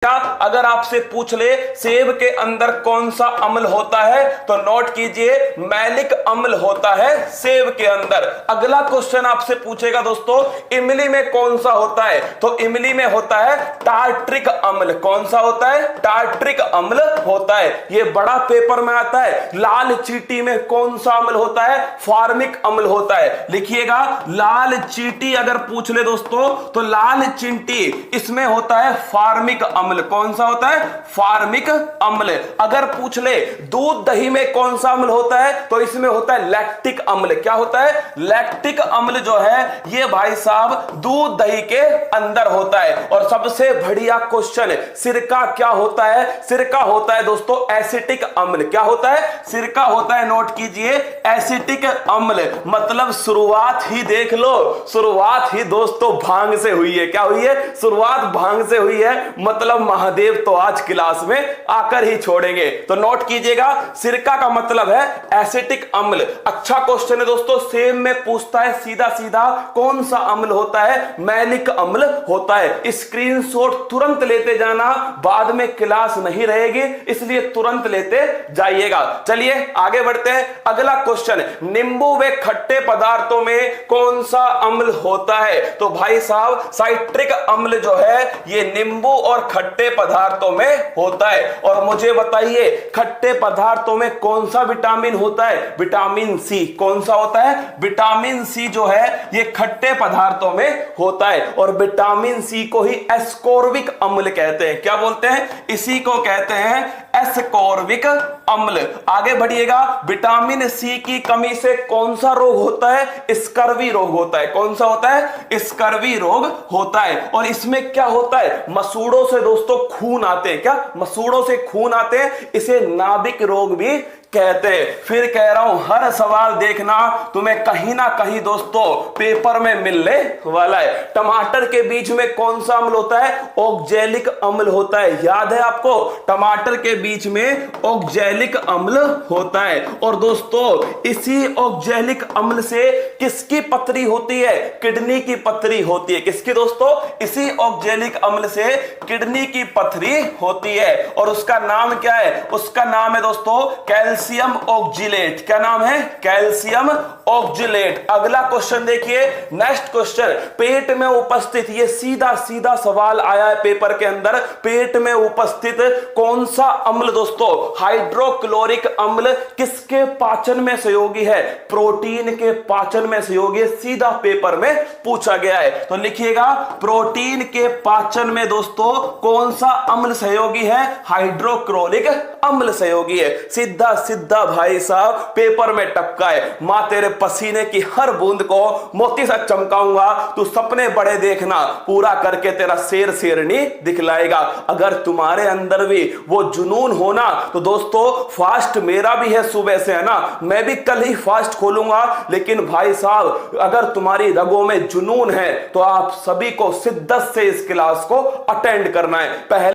क्या अगर आपसे पूछ ले सेब के अंदर कौन सा अम्ल होता है तो नोट कीजिए मैलिक अम्ल होता है सेब के अंदर। अगला क्वेश्चन आपसे पूछेगा दोस्तों इमली में कौन सा होता है तो इमली में होता है टार्ट्रिक अम्ल। कौन सा होता है? टार्ट्रिक अम्ल होता है। यह बड़ा पेपर में आता है। लाल चींटी में कौन सा अम्ल होता है? फार्मिक अम्ल होता है। लिखिएगा लाल चींटी अगर पूछ ले दोस्तों तो लाल चींटी इसमें होता है फार्मिक अम्ल। कौन सा होता है? फार्मिक अम्ल। अगर पूछ ले दूध दही में कौन सा अम्ल होता है तो इसमें होता है लैक्टिक अम्ल। क्या होता है? लैक्टिक अम्ल जो है ये भाई साहब दूध दही के अंदर होता है। और सबसे बढ़िया क्वेश्चन सिरका क्या होता है? सिरका होता है दोस्तों एसिटिक अम्ल। क्या होता है? सिरका होता है, नोट कीजिए, एसिटिक अम्ल। मतलब शुरुआत ही देख लो, शुरुआत ही दोस्तों भांग से हुई है। क्या हुई है? शुरुआत भांग से हुई है। मतलब महादेव तो आज क्लास में आकर ही छोड़ेंगे। तो नोट कीजिएगा सिरका का मतलब है एसिटिक अम्ल। अच्छा क्वेश्चन है दोस्तों, सेम में पूछता है सीधा सीधा कौन सा अम्ल होता है? मैलिक अम्ल होता है। स्क्रीनशॉट तुरंत लेते जाना, बाद में क्लास नहीं रहेगी, इसलिए तुरंत लेते जाइएगा। चलिए आगे बढ़ते हैं। अगला क्वेश्चन, नींबू व खट्टे पदार्थों में कौन सा अम्ल होता है? तो भाई साहब साइट्रिक अम्ल जो है ये नींबू और खट्टे पदार्थों में होता है। और मुझे बताइए खट्टे पदार्थों में कौन सा विटामिन होता है? Vitamin C. कौन सा होता है? विटामिन सी जो है ये खट्टे पदार्थों में होता है। और विटामिन सी को ही एस्कोर्बिक अम्ल कहते हैं। क्या बोलते हैं? इसी को कहते हैं एस्कोर्बिक अम्ल। आगे बढ़िएगा, विटामिन सी की कमी से कौन सा रोग होता है? स्कर्वी रोग होता है। कौन सा होता है? स्कर्वी रोग होता है। और इसमें क्या होता है? मसूड़ों से दोस्तों खून आते हैं। क्या? मसूड़ों से खून आते हैं, इसे नाभिक रोग भी कहते हैं। फिर कह रहा हूं हर सवाल देखना, तुम्हें कहीं ना कहीं दोस्तों पेपर में मिलने वाला है। टमाटर के बीज में कौन सा अम्ल होता है? ऑक्जेलिक अम्ल होता है। याद है आपको? टमाटर के बीज में ऑक्जेलिक अम्ल होता है। और दोस्तों इसी ऑक्जेलिक अम्ल से किसकी पथरी होती है? किडनी की पथरी होती है। किसकी दोस्तों? इसी ऑक्जेलिक अम्ल से किडनी की पथरी होती है। और उसका नाम क्या है? उसका नाम है दोस्तों कैल्शियम ऑक्जिलेट। क्या नाम है? Calcium oxalate. अगला क्वेश्चन देखिए, नेक्स्ट क्वेश्चन, पेट में उपस्थित, ये सीधा सीधा सवाल आया है पेपर के अंदर, पेट में उपस्थित कौन सा अम्ल दोस्तों? हाइड्रोक्लोरिक अम्ल किसके पाचन में सहयोगी है? प्रोटीन के पाचन में सहयोगी। सीधा पेपर में पूछा गया है। तो लिखिएगा प्रोटीन के पाचन में दोस्तों कौन सा अम्ल सहयोगी है? हाइड्रोक्लोरिक अम्ल सहयोगी है। सीधा सीधा भाई साहब पेपर में टपका है। मां तेरे पसीने की हर बूंद को मोती सा चमकाऊंगा, तू सपने बड़े देखना, पूरा करके तेरा शेर शेरनी दिखलाएगा। अगर तुम्हारे अंदर भी वो जुनून होना तो दोस्तों फास्ट मेरा भी है सुबह से, है ना, मैं भी कल ही फास्ट खोलूंगा। लेकिन भाई साहब अगर तुम्हारी रगों में जुनून है तो आप सभी को शिद्दत से इस क्लास को अटेंड करना है। पहले